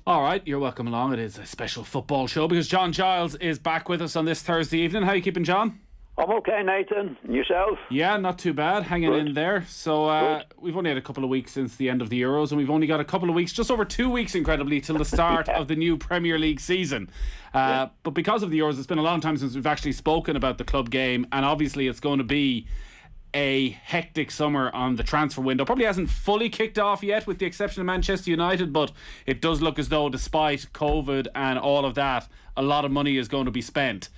All right, you're welcome along. It is a special football show because John Giles is back with us on this Thursday evening. How are you keeping, John? I'm okay, Nathan. And yourself? Yeah, not too bad. Hanging Good. in there. So we've only had a couple of weeks since the end of the Euros, and we've only got a couple of weeks, just over 2 weeks, incredibly, till the start of the new Premier League season. But because of the Euros, it's been a long time since we've actually spoken about the club game, and obviously it's going to be a hectic summer on the transfer window. Probably hasn't fully kicked off yet, with the exception of Manchester United, but it does look as though, despite COVID and all of that, a lot of money is going to be spent.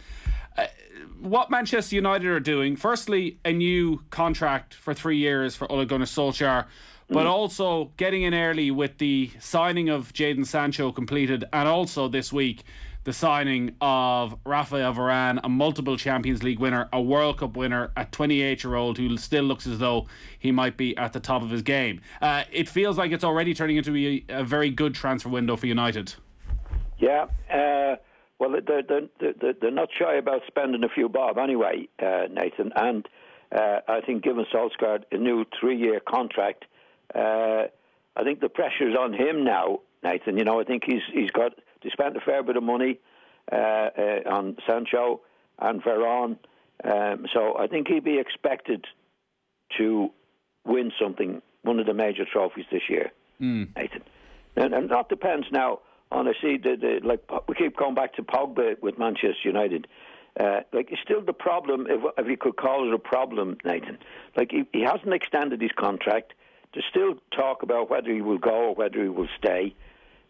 What Manchester United are doing, firstly, a new contract for 3 years for Ole Gunnar Solskjaer, but also getting in early with the signing of Jadon Sancho completed, and also this week the signing of Rafael Varane, a multiple Champions League winner, a World Cup winner, a 28-year-old who still looks as though he might be at the top of his game. It feels like it's already turning into a very good transfer window for United. Yeah, well, they're not shy about spending a few bob anyway, Nathan. And I think giving Solskjaer a new 3-year contract, I think the pressure's on him now, Nathan. You know, I think he's got to spend a fair bit of money on Sancho and Varane. So I think he'd be expected to win something, one of the major trophies this year, Nathan. And that depends now on, I see, like we keep going back to Pogba with Manchester United. Like, it's still the problem, if you could call it a problem, Nathan. Like, he hasn't extended his contract. There's still talk about whether he will go or whether he will stay.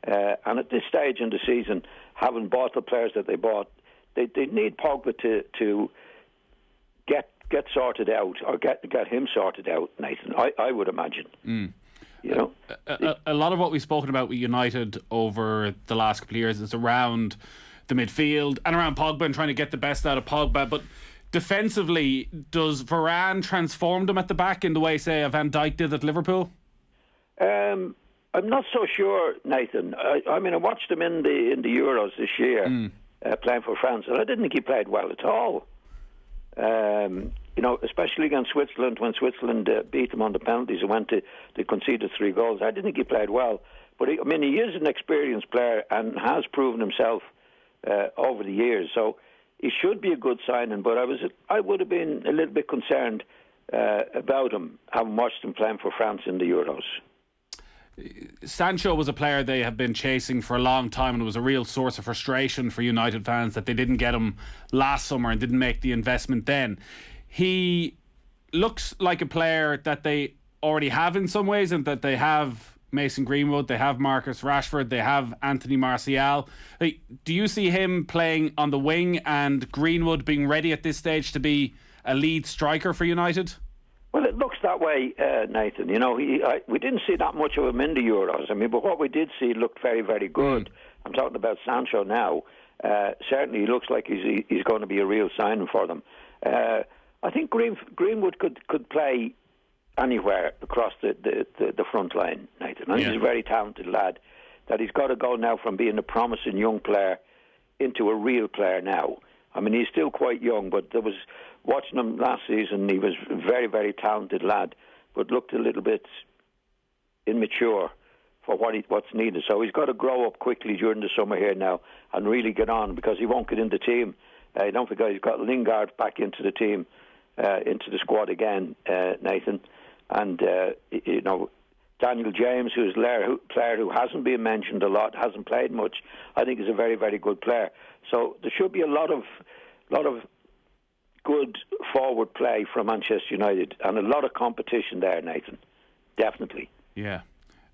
And at this stage in the season, having bought the players that they bought, they need Pogba to get sorted out, or get him sorted out, Nathan, I would imagine. You know, a lot of what we've spoken about with United over the last couple of years is around the midfield and around Pogba and trying to get the best out of Pogba. But defensively, does Varane transform them at the back in the way, say, a Van Dijk did at Liverpool? I'm not so sure, Nathan. I mean, I watched him in the Euros this year, playing for France, and I didn't think he played well at all. You know, especially against Switzerland, when Switzerland beat them on the penalties and went to conceded 3 goals. I didn't think he played well. But he is an experienced player and has proven himself over the years. So he should be a good signing. But I would have been a little bit concerned about him, having watched him playing for France in the Euros. Sancho was a player they have been chasing for a long time, and it was a real source of frustration for United fans that they didn't get him last summer and didn't make the investment then. He looks like a player that they already have in some ways, and that they have Mason Greenwood, they have Marcus Rashford, they have Anthony Martial. Do you see him playing on the wing and Greenwood being ready at this stage to be a lead striker for United? Well, it looks that way, Nathan. You know, we didn't see that much of him in the Euros. I mean, but what we did see looked very, very good. I'm talking about Sancho now. Certainly, he looks like he's going to be a real signing for them. I think Greenwood could play anywhere across the front line, Nathan. And he's a very talented lad. That he's got to go now from being a promising young player into a real player now. I mean, he's still quite young, but there was, watching him last season, he was a very, very talented lad, but looked a little bit immature for what's needed. So he's got to grow up quickly during the summer here now and really get on, because he won't get in the team. Don't forget, he's got Lingard back into the team, into the squad again, Nathan. And, you know, Daniel James, who's a player who hasn't been mentioned a lot, hasn't played much, I think is a very, very good player. So there should be a lot of good forward play from Manchester United and a lot of competition there, Nathan. Definitely. Yeah.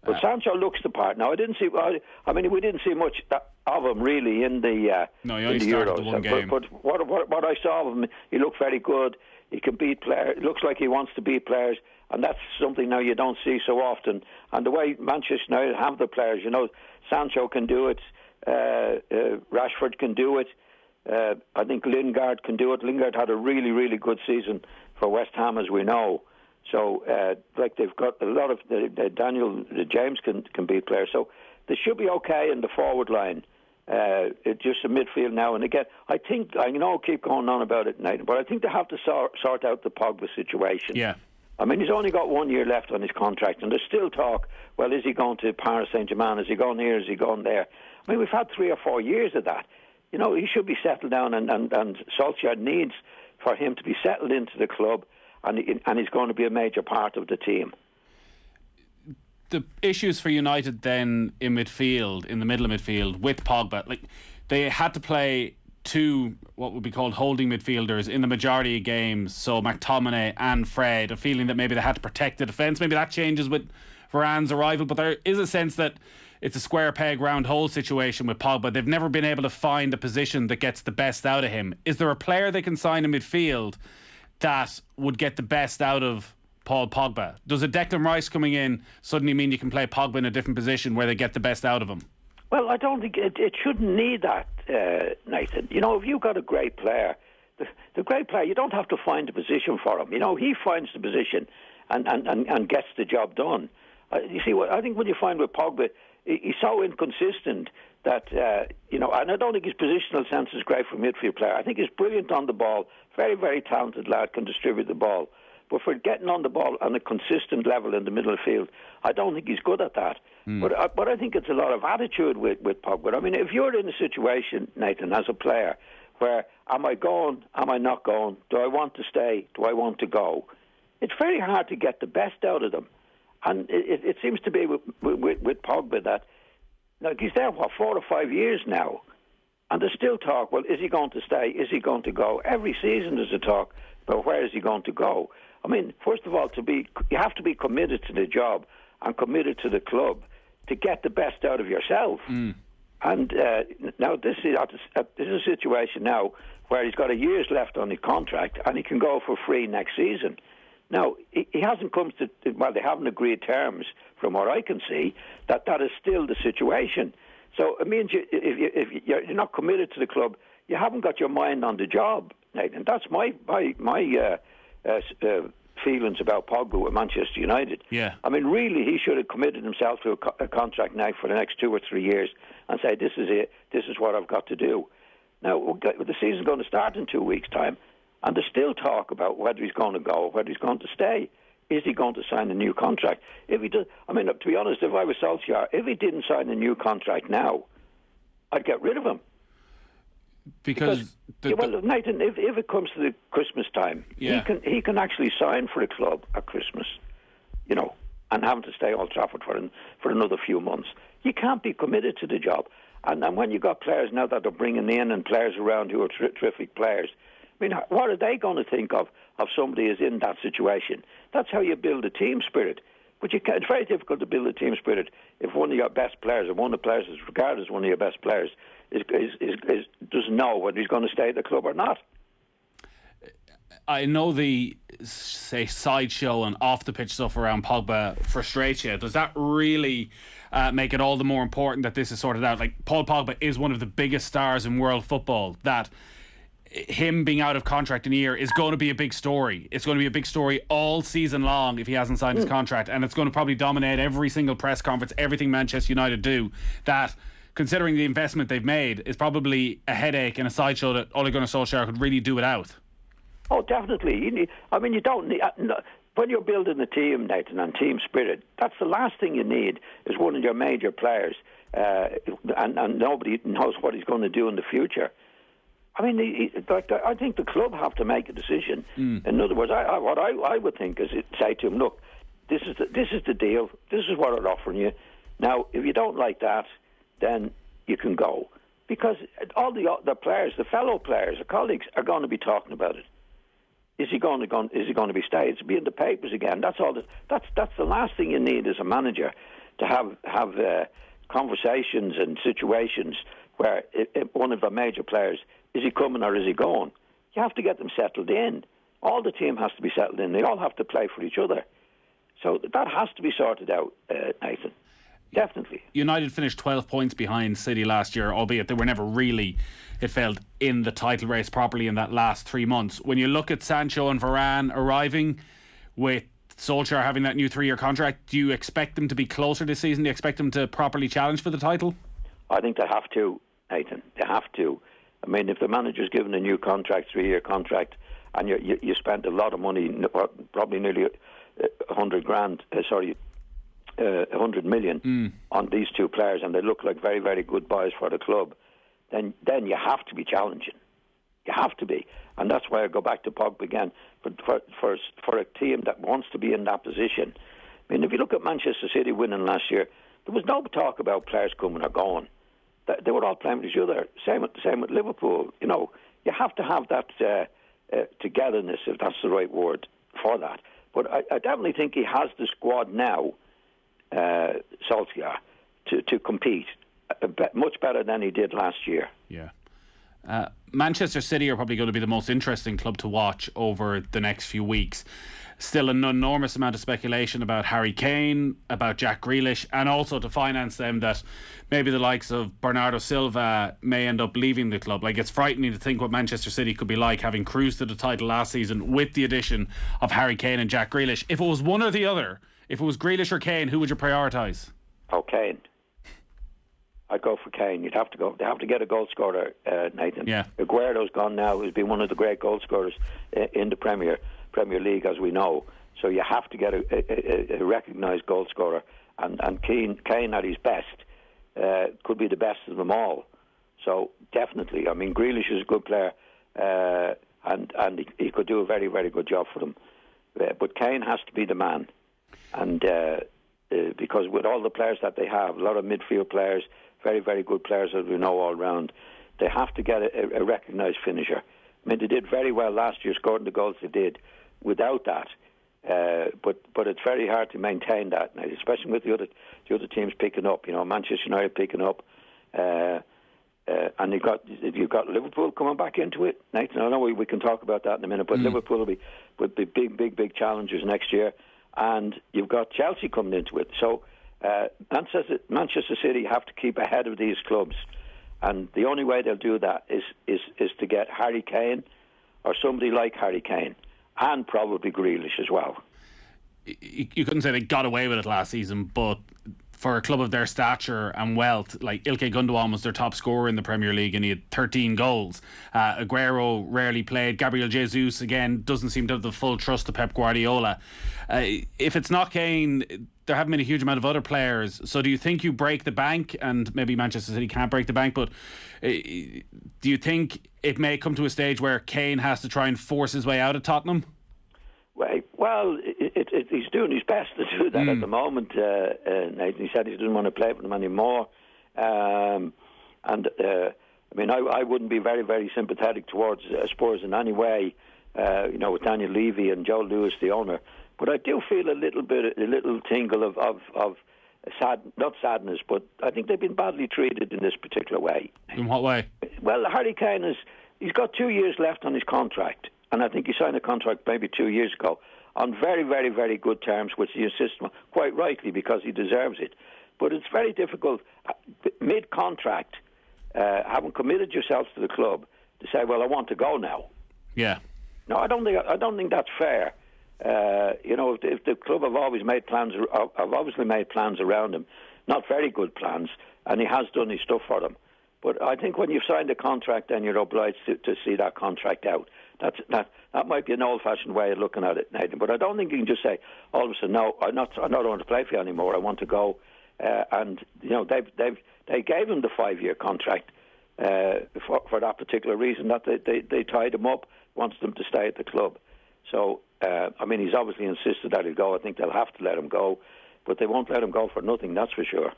But Sancho looks the part. Now, we didn't see much of him really in the no, he only started the one game. But what I saw of him, he looked very good. He can beat players. It looks like he wants to beat players, and that's something now you don't see so often. And the way Manchester United have the players, you know, Sancho can do it, Rashford can do it. I think Lingard can do it. Lingard had a really, really good season for West Ham, as we know. So, like, they've got a lot of Daniel James can beat players. So they should be okay in the forward line. It's just a midfield now and again. I think, I know I keep going on about it, Nathan, but I think they have to sort out the Pogba situation. Yeah. I mean, he's only got 1 year left on his contract, and there's still talk, well, is he going to Paris Saint-Germain? Is he going here? Is he going there? I mean, we've had 3 or 4 years of that. You know, he should be settled down, and Solskjaer needs for him to be settled into the club, and he's going to be a major part of the team. The issues for United then in midfield, in the middle of midfield, with Pogba, like they had to play 2 what would be called holding midfielders in the majority of games, so McTominay and Fred, a feeling that maybe they had to protect the defence. Maybe that changes with Varane's arrival, but there is a sense that it's a square peg round hole situation with Pogba. They've never been able to find a position that gets the best out of him. Is there a player they can sign in midfield that would get the best out of Paul Pogba? Does a Declan Rice coming in suddenly mean you can play Pogba in a different position where they get the best out of him? Well, I don't think it shouldn't need that, Nathan. You know, if you've got a great player, the great player, you don't have to find a position for him. You know, he finds the position and gets the job done. You see, I think what you find with Pogba, he's so inconsistent that, you know, and I don't think his positional sense is great for a midfield player. I think he's brilliant on the ball, very, very talented lad, can distribute the ball. But for getting on the ball on a consistent level in the middle of the field, I don't think he's good at that. But I think it's a lot of attitude with Pogba. I mean, if you're in a situation, Nathan, as a player, where am I going, am I not going, do I want to stay, do I want to go, it's very hard to get the best out of them. And it seems to be with Pogba that, like, he's there, 4 or 5 years now, and there's still talk, well, is he going to stay, is he going to go? Every season there's a talk about where is he going to go. I mean, first of all, you have to be committed to the job and committed to the club to get the best out of yourself. And now this is a situation now where he's got a year's left on his contract and he can go for free next season. Now, he hasn't come to, well, they haven't agreed terms, from what I can see, that is still the situation. So it means if you're not committed to the club, you haven't got your mind on the job, Nathan. That's my feelings about Pogba with Manchester United. Yeah. I mean, really, he should have committed himself to a contract now for the next 2 or 3 years and say, this is it, this is what I've got to do. Now, the season's going to start in 2 weeks' time, and there's still talk about whether he's going to go, whether he's going to stay. Is he going to sign a new contract? If he does, I mean, to be honest, if I was Solskjaer, if he didn't sign a new contract now, I'd get rid of him. Because Nathan, if it comes to the Christmas time, he can actually sign for a club at Christmas, you know, and having to stay at Old Trafford for another few months. You can't be committed to the job. And when you've got players now that they're bringing in and players around who are terrific players, I mean, what are they going to think of somebody who's in that situation? That's how you build a team spirit. But it's very difficult to build a team spirit if one of your best players, or one of the players is regarded as one of your best players, doesn't know whether he's going to stay at the club or not. I know the, say, sideshow and off-the-pitch stuff around Pogba frustrates you. Does that really make it all the more important that this is sorted out? Like, Paul Pogba is one of the biggest stars in world football. That him being out of contract in a year is going to be a big story. It's going to be a big story all season long if he hasn't signed his contract, and it's going to probably dominate every single press conference, everything Manchester United do. That, considering the investment they've made, is probably a headache and a sideshow that Ole Gunnar Solskjaer could really do without. Oh, definitely. You don't need... when you're building a team, Nathan, and team spirit, that's the last thing you need is one of your major players, and nobody knows what he's going to do in the future. I mean, I think the club have to make a decision. In other words, what I would think is say to him, look, this is the deal. This is what I'm offering you. Now, if you don't like that, then you can go. Because all the players, the fellow players, the colleagues are going to be talking about it. Is he going to be stayed? It's be in the papers again. That's all. That's the last thing you need as a manager, to have conversations and situations where one of the major players, is he coming or is he going? You have to get them settled in. All the team has to be settled in. They all have to play for each other. So that has to be sorted out, Nathan. Definitely. United finished 12 points behind City last year, albeit they were never really, it felt, in the title race properly in that last 3 months. When you look at Sancho and Varane arriving, with Solskjaer having that new 3-year contract, do you expect them to be closer this season? Do you expect them to properly challenge for the title? I think they have to, Nathan. They have to. I mean, if the manager's given a new contract, 3-year contract, and you spent a lot of money, probably nearly 100 million on these two players, and they look like very, very good buys for the club, then you have to be challenging. You have to be, and that's why I go back to Pogba again. For a team that wants to be in that position, I mean, if you look at Manchester City winning last year, there was no talk about players coming or going. They were all playing with each other. Same with Liverpool. You know, you have to have that togetherness, if that's the right word for that. But I definitely think he has the squad now, Solskjaer, to compete much better than he did last year. Yeah. Manchester City are probably going to be the most interesting club to watch over the next few weeks. Still an enormous amount of speculation about Harry Kane, about Jack Grealish, and also to finance them that maybe the likes of Bernardo Silva may end up leaving the club. Like, it's frightening to think what Manchester City could be like, having cruised to the title last season with the addition of Harry Kane and Jack Grealish. If it was one or the other, if it was Grealish or Kane, who would you prioritise? Oh, Kane. I'd go for Kane. You'd have to go. They have to get a goal scorer, Nathan. Yeah. Aguero's gone now. He's been one of the great goal scorers in the Premier League, as we know. So you have to get a recognised goal scorer. And Kane at his best could be the best of them all. So definitely. I mean, Grealish is a good player, and he could do a very, very good job for them. But Kane has to be the man. And because with all the players that they have, a lot of midfield players, very, very good players as we know all round, they have to get a recognised finisher. I mean, they did very well last year, scoring the goals they did without that. But it's very hard to maintain that, especially with the other teams picking up. You know, Manchester United picking up, and you've got Liverpool coming back into it. Nathan, I know we can talk about that in a minute, but Liverpool will be big challengers next year, and you've got Chelsea coming into it. So Manchester City have to keep ahead of these clubs, and the only way they'll do that is to get Harry Kane or somebody like Harry Kane, and probably Grealish as well. You couldn't say they got away with it last season, but for a club of their stature and wealth, like Ilkay Gundogan was their top scorer in the Premier League and he had 13 goals. Aguero rarely played. Gabriel Jesus, again, doesn't seem to have the full trust of Pep Guardiola. If it's not Kane, there haven't been a huge amount of other players. So do you think you break the bank? And maybe Manchester City can't break the bank, but do you think it may come to a stage where Kane has to try and force his way out of Tottenham? Well, he's doing his best to do that at the moment. Nathan, he said he doesn't want to play for them anymore. I mean, I wouldn't be very, very sympathetic towards Spurs in any way, with Daniel Levy and Joe Lewis, the owner. But I do feel a little tingle of not sadness, but I think they've been badly treated in this particular way. In what way? Well, Harry Kane he's got 2 years left on his contract. And I think he signed a contract maybe 2 years ago on very, very, very good terms, which he insists on, quite rightly, because he deserves it. But it's very difficult, mid-contract, having committed yourselves to the club, to say, well, I want to go now. Yeah. No, I don't think that's fair. If the club have obviously made plans around him, not very good plans, and he has done his stuff for them. But I think when you've signed a contract, then you're obliged to see that contract out. That might be an old-fashioned way of looking at it, Nathan. But I don't think you can just say all of a sudden, no, I don't want to play for you anymore. I want to go. They gave him the 5-year contract for that particular reason. That they tied him up, wants them to stay at the club. So he's obviously insisted that he'll go. I think they'll have to let him go, but they won't let him go for nothing. That's for sure.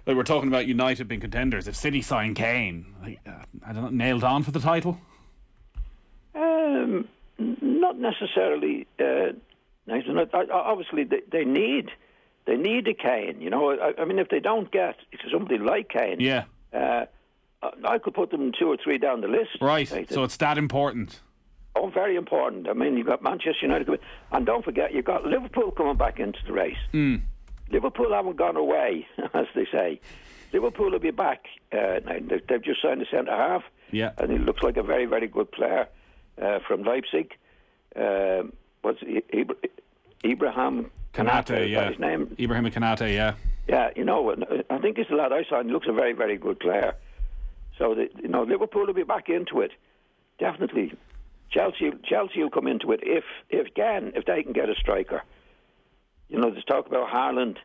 Like, we're talking about United being contenders. If City sign Kane, I don't know, nailed on for the title? Not necessarily. Obviously, they need a Kane. If they don't get somebody like Kane, I could put them 2 or 3 down the list. Right. So it's that important. Oh, very important. I mean, you've got Manchester United, and don't forget, you've got Liverpool coming back into the race. Liverpool haven't gone away, as they say. Liverpool will be back. They've just signed a centre-half, and he looks like a very, very good player from Leipzig. What's Ibrahim Konate? Yeah, his name. Ibrahim Konate. Yeah. Yeah, I think he's the lad I signed. He looks a very, very good player. So Liverpool will be back into it, definitely. Chelsea will come into it if they can get a striker. There's talk about Haaland,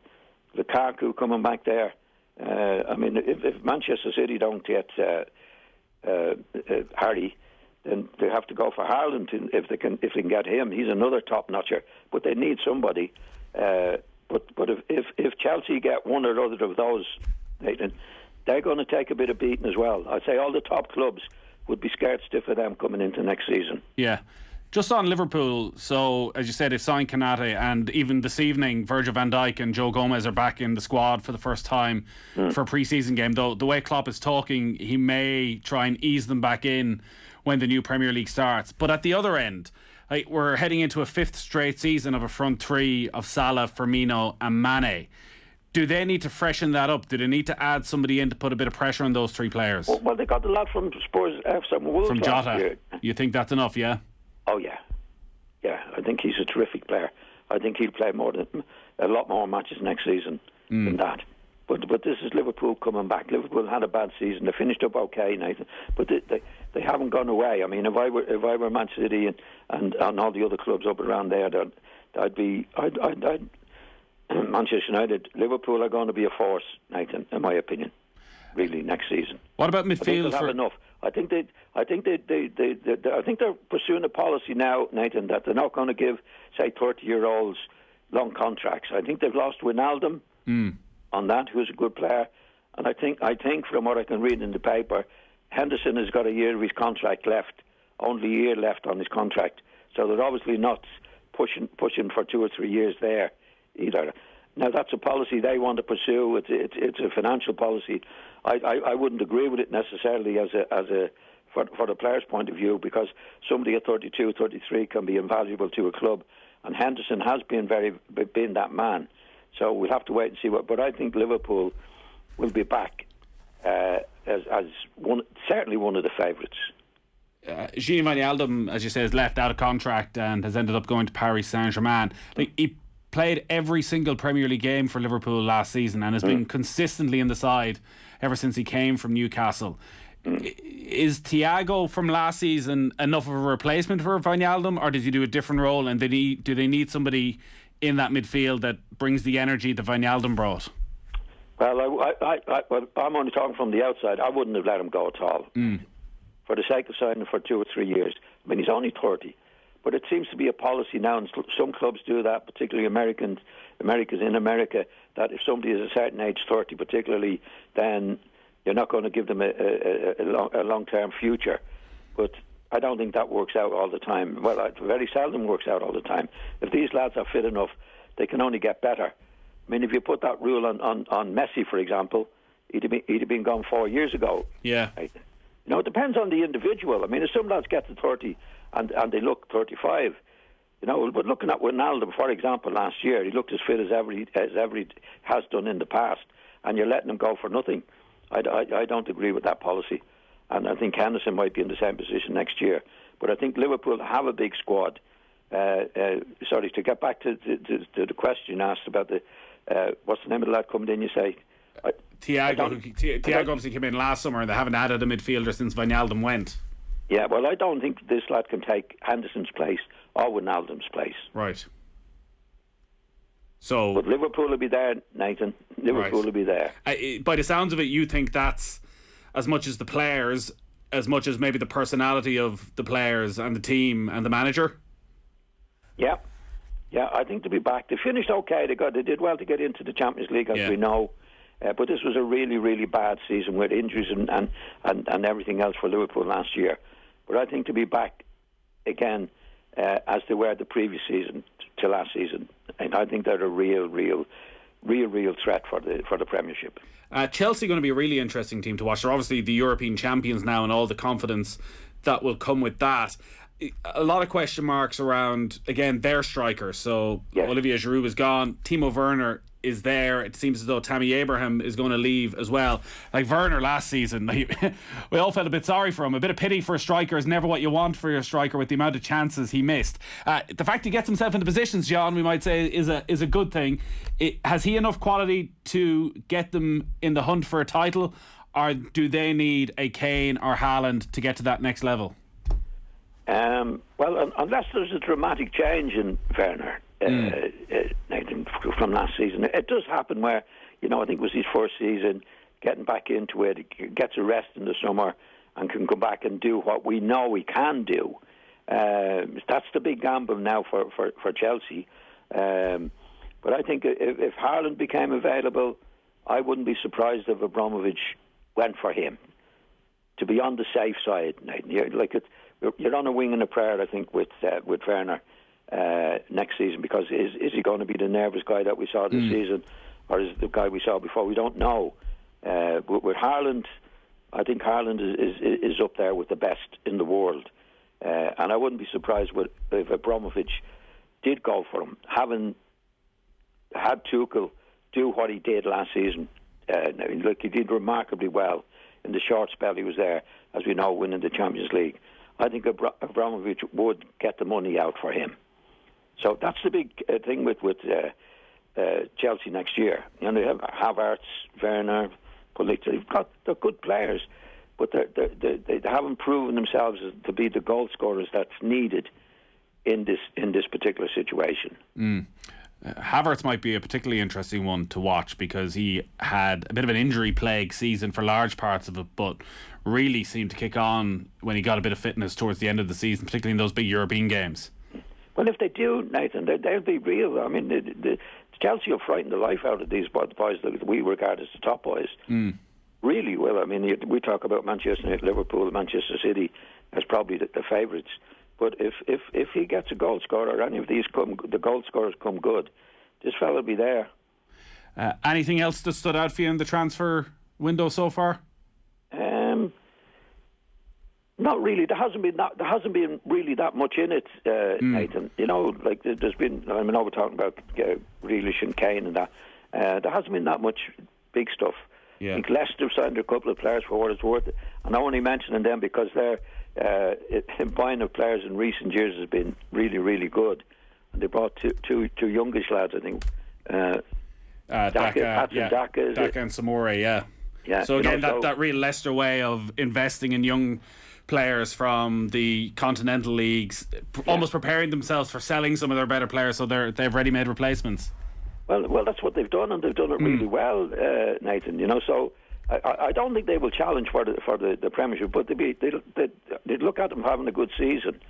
Lukaku coming back there. If Manchester City don't get Harry, then they have to go for Haaland if they can get him. He's another top notcher, but they need somebody. But if Chelsea get one or other of those, Nathan, they're going to take a bit of beating as well. I'd say all the top clubs would be scared stiff of them coming into next season. Yeah. Just on Liverpool, so as you said, they've signed Konate, and even this evening, Virgil van Dijk and Joe Gomez are back in the squad for the first time for a pre-season game. Though the way Klopp is talking, he may try and ease them back in when the new Premier League starts. But at the other end, we're heading into a fifth straight season of a front three of Salah, Firmino and Mane. Do they need to freshen that up? Do they need to add somebody in to put a bit of pressure on those three players? Well, they got the lad from Spurs, from Wolves. From Jota. You think that's enough, yeah? Oh, yeah. Yeah, I think he's a terrific player. I think he'll play a lot more matches next season than that. But this is Liverpool coming back. Liverpool had a bad season. They finished up okay, Nathan, but they haven't gone away. I mean, if I were Man City and all the other clubs up around there, I'd Manchester United, Liverpool are going to be a force, Nathan, in my opinion, really next season. What about midfield? I think they'll have enough. I think they're pursuing a policy now, Nathan, that they're not going to give, say, 30-year-olds long contracts. I think they've lost Wijnaldum on that, who's a good player, and I think from what I can read in the paper, Henderson has got a year of his contract left, only a year left on his contract, so they're obviously not pushing for 2 or 3 years there either. Now that's a policy they want to pursue. It's a financial policy. I wouldn't agree with it necessarily for the player's point of view, because somebody at 32, 33 can be invaluable to a club, and Henderson has been that man. So we'll have to wait and see what. But I think Liverpool will be back as certainly one of the favourites. Gini Wijnaldum, as you say, has left out of contract and has ended up going to Paris Saint-Germain. He played every single Premier League game for Liverpool last season and has been consistently in the side ever since he came from Newcastle. Is Thiago from last season enough of a replacement for Wijnaldum, or did he do a different role, and do they need somebody in that midfield that brings the energy that Wijnaldum brought? Well, I'm only talking from the outside. I wouldn't have let him go at all. For the sake of signing for 2 or 3 years. I mean, he's only 30. But it seems to be a policy now, and some clubs do that, particularly America's in America, that if somebody is a certain age, 30 particularly, then you're not going to give them a long-term future. But I don't think that works out all the time. Well, it very seldom works out all the time. If these lads are fit enough, they can only get better. I mean, if you put that rule on Messi, for example, he'd have been gone 4 years ago. Yeah. Right? It depends on the individual. I mean, if some lads get to 30 and they look 35, but looking at Wijnaldum, for example, last year, he looked as fit as ever he has done in the past, and you're letting him go for nothing. I don't agree with that policy, and I think Henderson might be in the same position next year. But I think Liverpool have a big squad. Sorry, to get back to the question asked about what's the name of the lad coming in, you say? Thiago obviously came in last summer, and they haven't added a midfielder since Wijnaldum went. Yeah, well, I don't think this lad can take Henderson's place or Wijnaldum's place. Right. So, but Liverpool will be there, Nathan. Liverpool will be there. By the sounds of it, you think that's as much as the players, as much as maybe the personality of the players and the team and the manager? Yeah, I think they'll be back. They finished okay. They did well to get into the Champions League, as we know. But this was a really, really bad season with injuries and everything else for Liverpool last year. But I think to be back again as they were the previous season to last season, and I think they're a real threat for the Premiership. Chelsea are going to be a really interesting team to watch. They're obviously the European champions now, and all the confidence that will come with that. A lot of question marks around, again, their strikers. So Olivier Giroud is gone. Timo Werner is there. It seems as though Tammy Abraham is going to leave as well. Like Werner last season, we all felt a bit sorry for him. A bit of pity for a striker is never what you want for your striker with the amount of chances he missed. The fact he gets himself into positions, John, we might say is a good thing. Has he enough quality to get them in the hunt for a title, or do they need a Kane or Haaland to get to that next level? Well, unless there's a dramatic change in Werner, Nathan, from last season, it does happen where, I think it was his first season, getting back into it, he gets a rest in the summer and can come back and do what we know he can do. That's the big gamble now for Chelsea. But I think if Haaland became available, I wouldn't be surprised if Abramovich went for him, to be on the safe side. You're on a wing and a prayer, I think, with Werner next season, because is he going to be the nervous guy that we saw this season, or is it the guy we saw before? We don't know. But with Haaland, I think Haaland is up there with the best in the world. And I wouldn't be surprised if Abramovich did go for him, having had Tuchel do what he did last season. He did remarkably well in the short spell he was there, as we know, winning the Champions League. I think Abramovich would get the money out for him. So that's the big thing with Chelsea next year. They have Havertz, Werner, Pulisic. They're good players, but they haven't proven themselves to be the goal scorers that's needed in this particular situation. Havertz might be a particularly interesting one to watch, because he had a bit of an injury-plagued season for large parts of it, but really seemed to kick on when he got a bit of fitness towards the end of the season, particularly in those big European games. Well, if they do, Nathan, they'll be real. I mean, the Chelsea will frighten the life out of these boys that we regard as the top boys. Really will. I mean, we talk about Manchester United, Liverpool, Manchester City as probably the favourites. But if he gets a goal scorer, or any of these the goal scorers come good, this fella will be there. Anything else that stood out for you in the transfer window so far? Not really. There hasn't been really that much in it, Nathan. There's been. I know we're talking about Grealish and Kane and that. There hasn't been that much big stuff. Yeah. I think Leicester signed a couple of players for what it's worth, and I'm only mentioning them because their buying of players in recent years has been really, really good. And they brought two youngish lads, I think. Daka and Samore, yeah. So again, that real Leicester way of investing in young players from the continental leagues, almost preparing themselves for selling some of their better players, so they've ready-made replacements. Well, that's what they've done, and they've done it really well, Nathan. So I don't think they will challenge for the Premiership, but they'd look at them having a good season.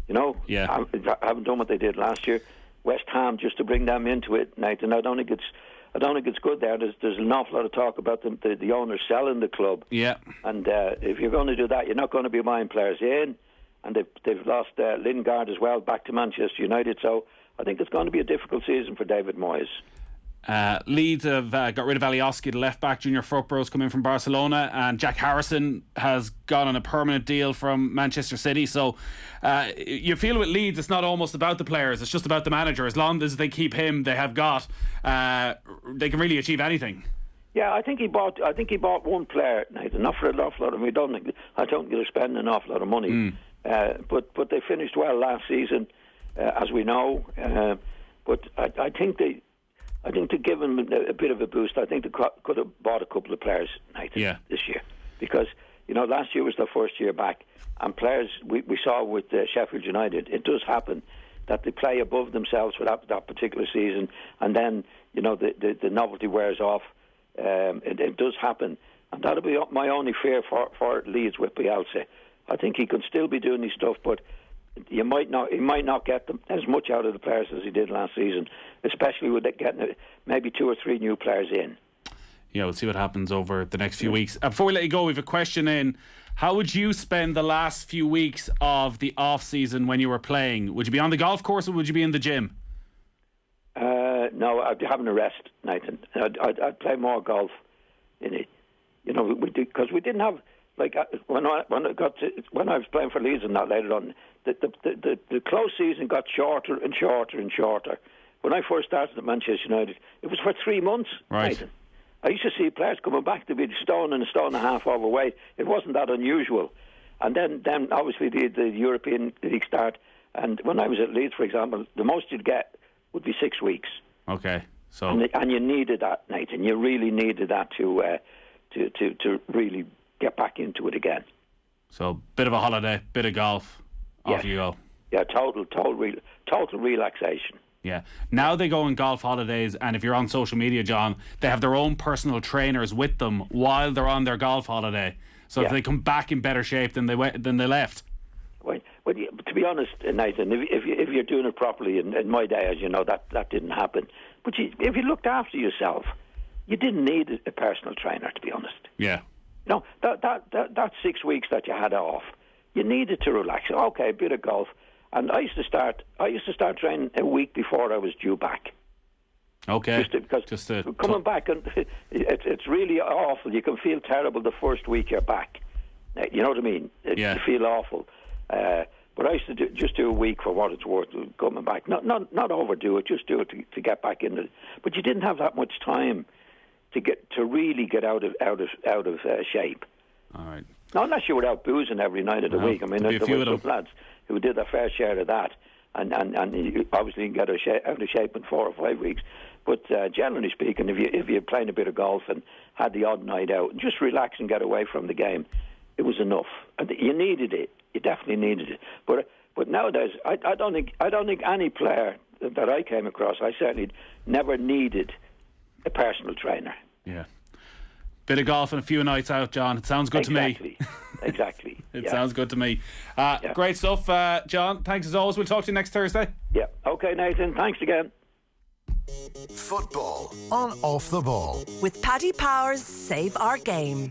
Haven't done what they did last year. West Ham, just to bring them into it, Nathan. I don't think it's good there. There's an awful lot of talk about the owners selling the club. Yeah. And if you're going to do that, you're not going to be buying players in. And they've lost Lingard as well back to Manchester United. So I think it's going to be a difficult season for David Moyes. Leeds have got rid of Alioski, the left back. Junior Fruchtbro's come in from Barcelona, and Jack Harrison has gone on a permanent deal from Manchester City. So you feel with Leeds, it's not almost about the players, it's just about the manager. As long as they keep him, they can really achieve anything. Yeah, I think he bought one player, Nathan, not for an awful lot of money. I don't think they're spending an awful lot of money. But they finished well last season, as we know. But I think to give them a bit of a boost, I think they could have bought a couple of players, Nathan, this year. Because, last year was their first year back. And players, we saw with Sheffield United, it does happen that they play above themselves for that particular season. And then, the novelty wears off. It does happen. And that'll be my only fear for Leeds with Bielsa. I think he could still be doing his stuff, but he might not get them as much out of the players as he did last season, especially with getting maybe 2 or 3 new players in. Yeah, we'll see what happens over the next few weeks. Before we let you go, we have a question in. How would you spend the last few weeks of the off-season when you were playing? Would you be on the golf course or would you be in the gym? No, I'd be having a rest, Nathan. I'd play more golf in it. Because we didn't have... when I was playing for Leeds and that later on, the close season got shorter and shorter and shorter. When I first started at Manchester United, it was for 3 months. Right. Nathan. I used to see players coming back to be a stone and a half overweight. It wasn't that unusual. And then obviously the European League start. And when I was at Leeds, for example, the most you'd get would be 6 weeks. Okay. So and you needed that, Nathan. You really needed that to really get back into it again. So bit of a holiday, bit of golf, off you go. Yeah, total relaxation. Yeah. Now they go on golf holidays, and if you're on social media, John, they have their own personal trainers with them while they're on their golf holiday. So if they come back in better shape than they left. Well, to be honest, Nathan, if you're doing it properly, in my day, as you know, that didn't happen. But if you looked after yourself, you didn't need a personal trainer, to be honest. Yeah. No, that 6 weeks that you had off, you needed to relax. Okay, a bit of golf, and I used to start training a week before I was due back. Okay. Because coming back, and it's really awful. You can feel terrible the first week you're back. You know what I mean? You feel awful. But I used to just do a week for what it's worth coming back. Not overdo it. Just do it to get back in it. But you didn't have that much time to really get out of shape. All right. Not unless you were out boozing every night of the week. I mean, there were some lads who did their fair share of that, and you obviously get out of shape in 4 or 5 weeks. But generally speaking, if you're playing a bit of golf and had the odd night out and just relax and get away from the game, it was enough. And you needed it. You definitely needed it. But nowadays, I don't think any player that I came across, I certainly never needed a personal trainer. Yeah. Bit of golf and a few nights out, John. It sounds good to me. Exactly. It sounds good to me. Great stuff, John. Thanks as always. We'll talk to you next Thursday. Yeah. Okay, Nathan. Thanks again. Football on Off the Ball. With Paddy Power's Save Our Game.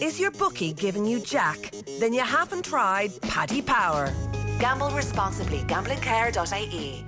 Is your bookie giving you jack? Then you haven't tried Paddy Power. Gamble responsibly. Gamblingcare.ie.